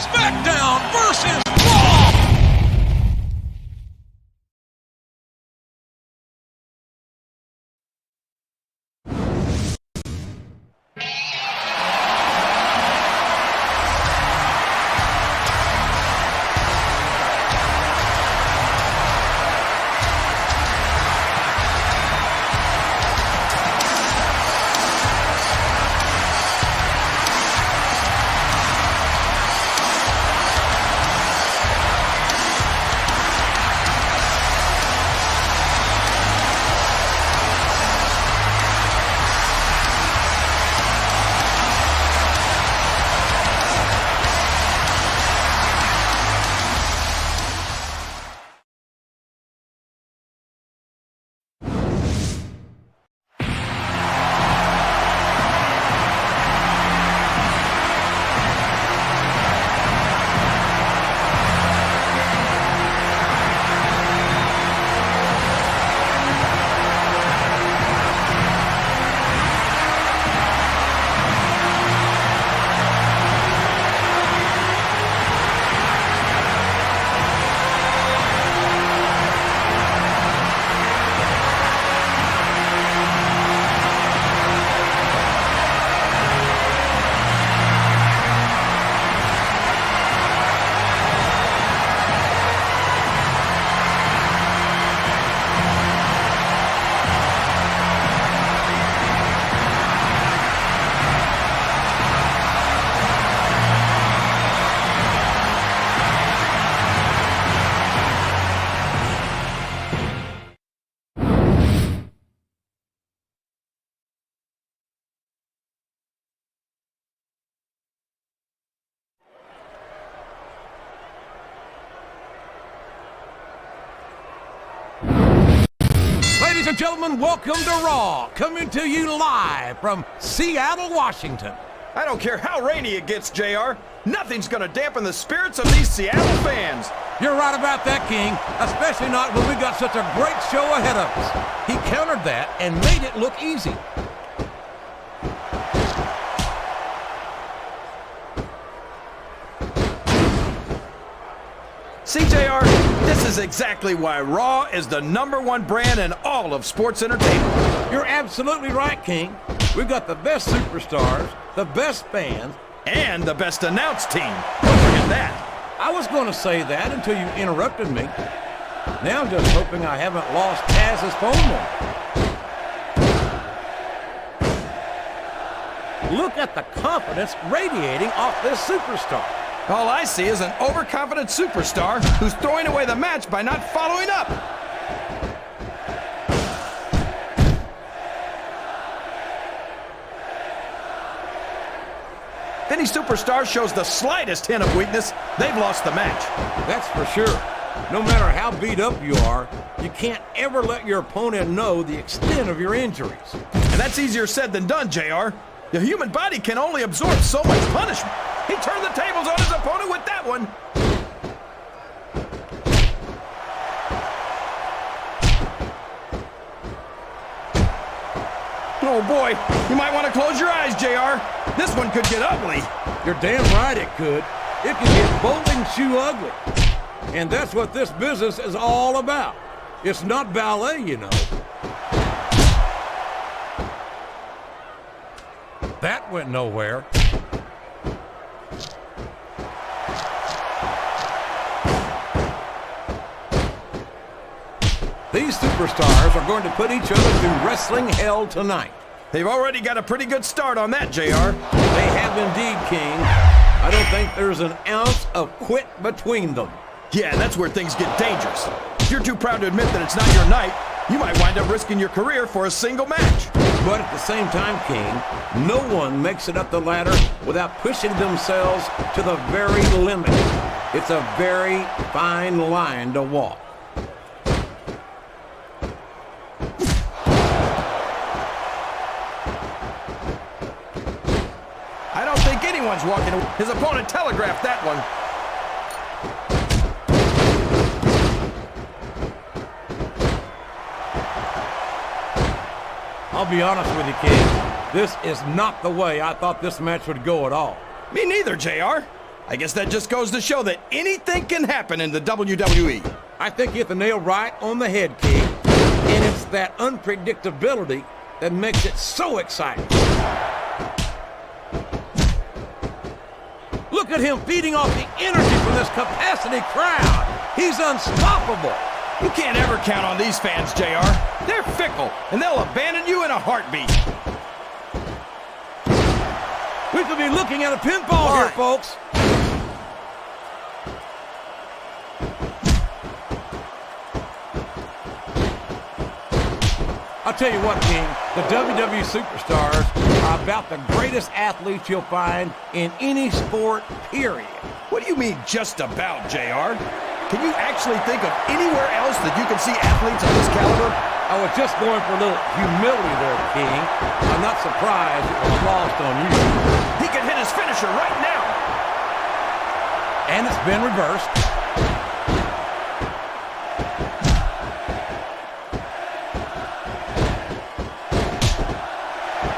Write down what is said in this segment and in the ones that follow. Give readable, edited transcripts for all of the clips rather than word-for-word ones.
SmackDown versus Raw! Ladies and gentlemen, welcome to Raw, coming to you live from Seattle, Washington. I don't care how rainy it gets, JR. Nothing's gonna dampen the spirits of these Seattle fans. You're right about that, King, especially not when we got such a great show ahead of us. He countered that and made it look easy. See, JR, this is exactly why Raw is the #1 brand in all of sports entertainment. You're absolutely right, King. We've got the best superstars, the best fans, and the best announced team. Don't forget that. I was going to say that until you interrupted me. Now I'm just hoping I haven't lost Taz's phone number. Look at the confidence radiating off this superstar. All I see is an overconfident superstar who's throwing away the match by not following up. If any superstar shows the slightest hint of weakness, they've lost the match. That's for sure. No matter how beat up you are, you can't ever let your opponent know the extent of your injuries. And that's easier said than done, JR. The human body can only absorb so much punishment. He turned the tables on his opponent with that one. Oh boy, you might want to close your eyes, JR. This one could get ugly. You're damn right it could. It can get bowling shoe ugly. And that's what this business is all about. It's not ballet, you know. That went nowhere. These superstars are going to put each other through wrestling hell tonight. They've already got a pretty good start on that, JR. They have indeed, King. I don't think there's an ounce of quit between them. Yeah, that's where things get dangerous. If you're too proud to admit that it's not your night, you might wind up risking your career for a single match. But at the same time, King, no one makes it up the ladder without pushing themselves to the very limit. It's a very fine line to walk. I don't think anyone's walking away. His opponent telegraphed that one. I'll be honest with you, King. This is not the way I thought this match would go at all. Me neither, JR. I guess that just goes to show that anything can happen in the WWE. I think you hit the nail right on the head, King. And it's that unpredictability that makes it so exciting. Look at him feeding off the energy from this capacity crowd. He's unstoppable. You can't ever count on these fans, JR. They're fickle, and they'll abandon you in a heartbeat. We could be looking at a pinfall here, folks. I'll tell you what, King, the WWE superstars are about the greatest athletes you'll find in any sport, period. What do you mean, just about, JR? Can you actually think of anywhere else that you can see athletes of this caliber? I was just going for a little humility there, King. I'm not surprised it was lost on you. He can hit his finisher right now. And it's been reversed.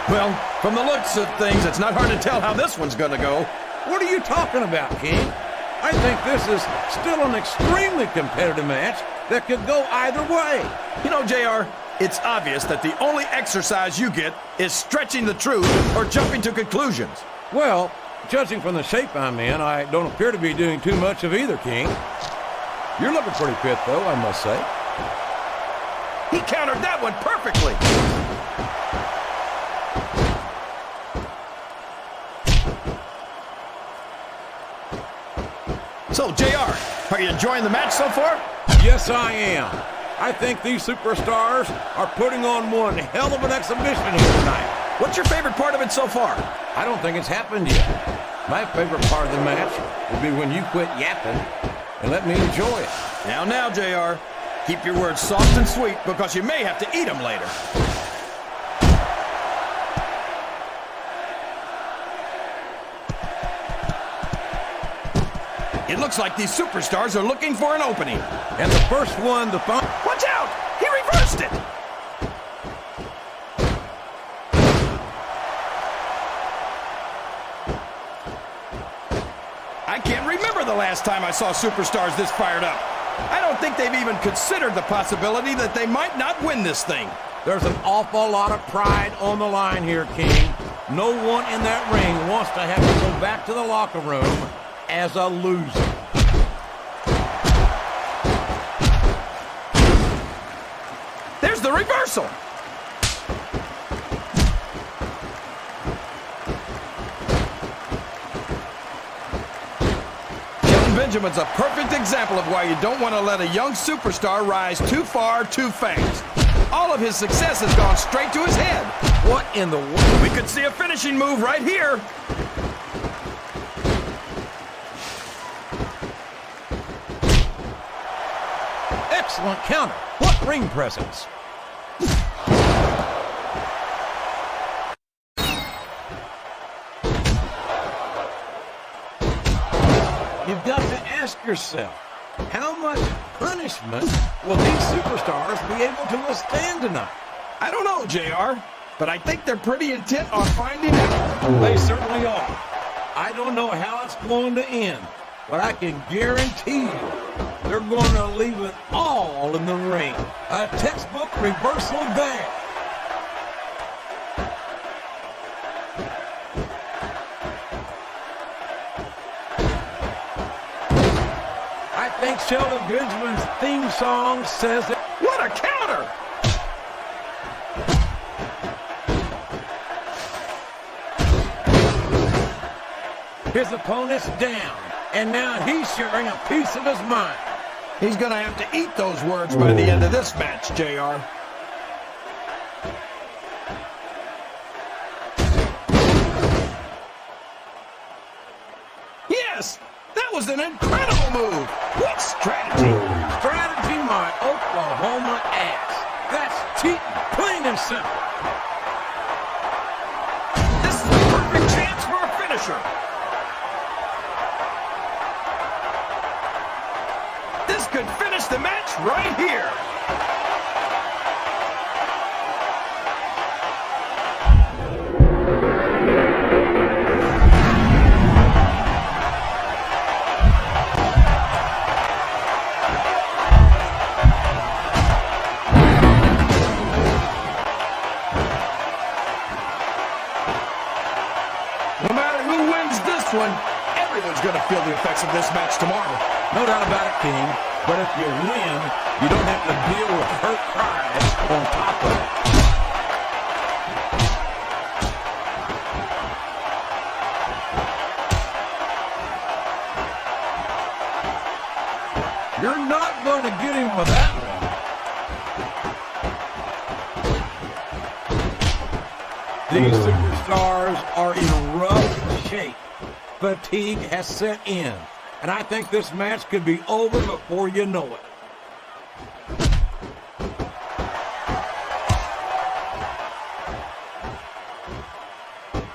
Well, from the looks of things, it's not hard to tell how this one's gonna go. What are you talking about, King? I think this is still an extremely competitive match that could go either way. You know, JR, it's obvious that the only exercise you get is stretching the truth or jumping to conclusions. Well, judging from the shape I'm in, I don't appear to be doing too much of either, King. You're looking pretty fit, though, I must say. He countered that one perfectly. So, JR, are you enjoying the match so far? Yes, I am. I think these superstars are putting on one hell of an exhibition here tonight. What's your favorite part of it so far? I don't think it's happened yet. My favorite part of the match will be when you quit yapping and let me enjoy it. Now, JR, keep your words soft and sweet because you may have to eat them later. It looks like these superstars are looking for an opening. And the first one to find... Watch out! He reversed it! I can't remember the last time I saw superstars this fired up. I don't think they've even considered the possibility that they might not win this thing. There's an awful lot of pride on the line here, King. No one in that ring wants to have to go back to the locker room as a loser. There's the reversal. Benjamin's a perfect example of why you don't want to let a young superstar rise too far too fast. All of his success has gone straight to his head. What in the world? We could see a finishing move right here. Excellent counter. What ring presence. You've got to ask yourself, how much punishment will these superstars be able to withstand tonight? I don't know, JR, but I think they're pretty intent on finding out. They certainly are. I don't know how it's going to end, but I can guarantee you they're going to leave it all in the ring. A textbook reversal there. I think Shelton Benjamin's theme song says it. What a counter! His opponent's down, and now he's sharing a piece of his mind. He's going to have to eat those words by the end of this match, JR. Yes! That was an incredible move! What strategy? Strategy, my Oklahoma ass. That's cheating, plain and simple. This is a perfect chance for a finisher. This could finish the match right here. going to feel the effects of this match tomorrow. No doubt about it, King. But if you win, you don't have to deal with hurt cries on top of it. You're not going to get him with that one. These superstars are in rough shape. Fatigue has set in, and I think this match could be over before you know it.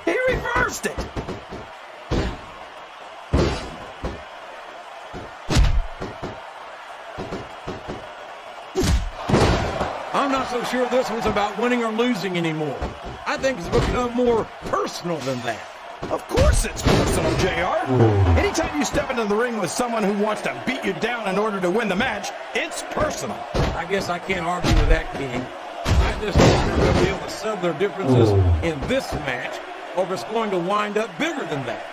He reversed it. I'm not so sure this one's about winning or losing anymore. I think it's become more personal than that. Of course it's personal, JR. Anytime you step into the ring with someone who wants to beat you down in order to win the match, it's personal. I guess I can't argue with that, King. I just think they're going to be able to settle their differences in this match, or if it's going to wind up bigger than that.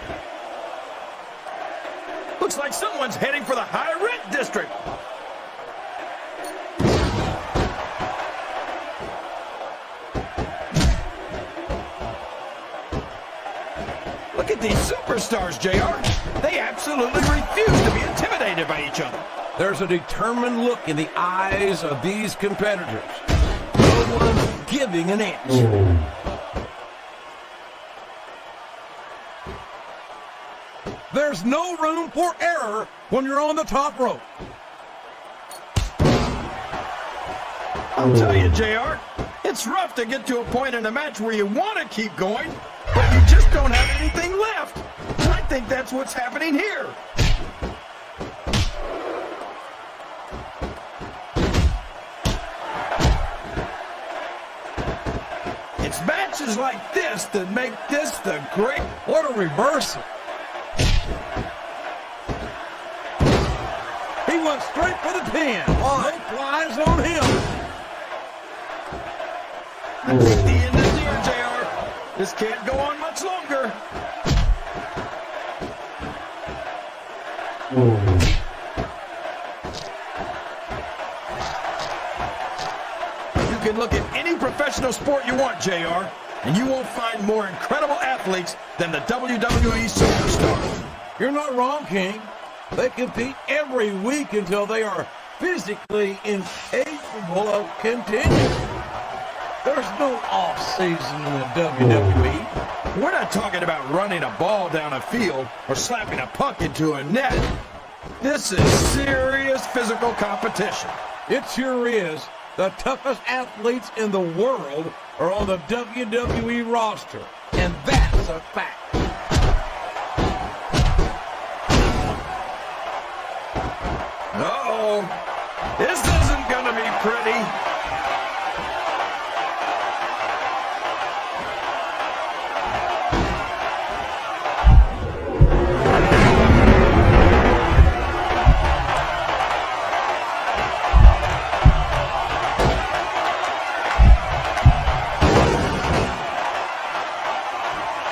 Looks like someone's heading for the high rent district. Look at these superstars, JR. They absolutely refuse to be intimidated by each other. There's a determined look in the eyes of these competitors. No one's giving an inch. There's no room for error when you're on the top rope. I'll tell you, JR, it's rough to get to a point in a match where you want to keep going, but you just don't have anything left. And I think that's what's happening here. It's matches like this that make this the great... What a reversal. He went straight for the pin. No flies on him. I think the end is near, JR. This can't go on much longer. You can look at any professional sport you want, JR, and you won't find more incredible athletes than the WWE superstars. You're not wrong, King. They compete every week until they are physically incapable of continuing. There's no off-season in the WWE. We're not talking about running a ball down a field or slapping a puck into a net. This is serious physical competition. It sure is. The toughest athletes in the world are on the WWE roster, and that's a fact. Uh-oh. This isn't going to be pretty.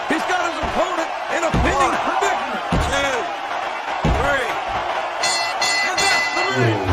He's got his opponent in a pinning predicament. 2, 3, and that's the match.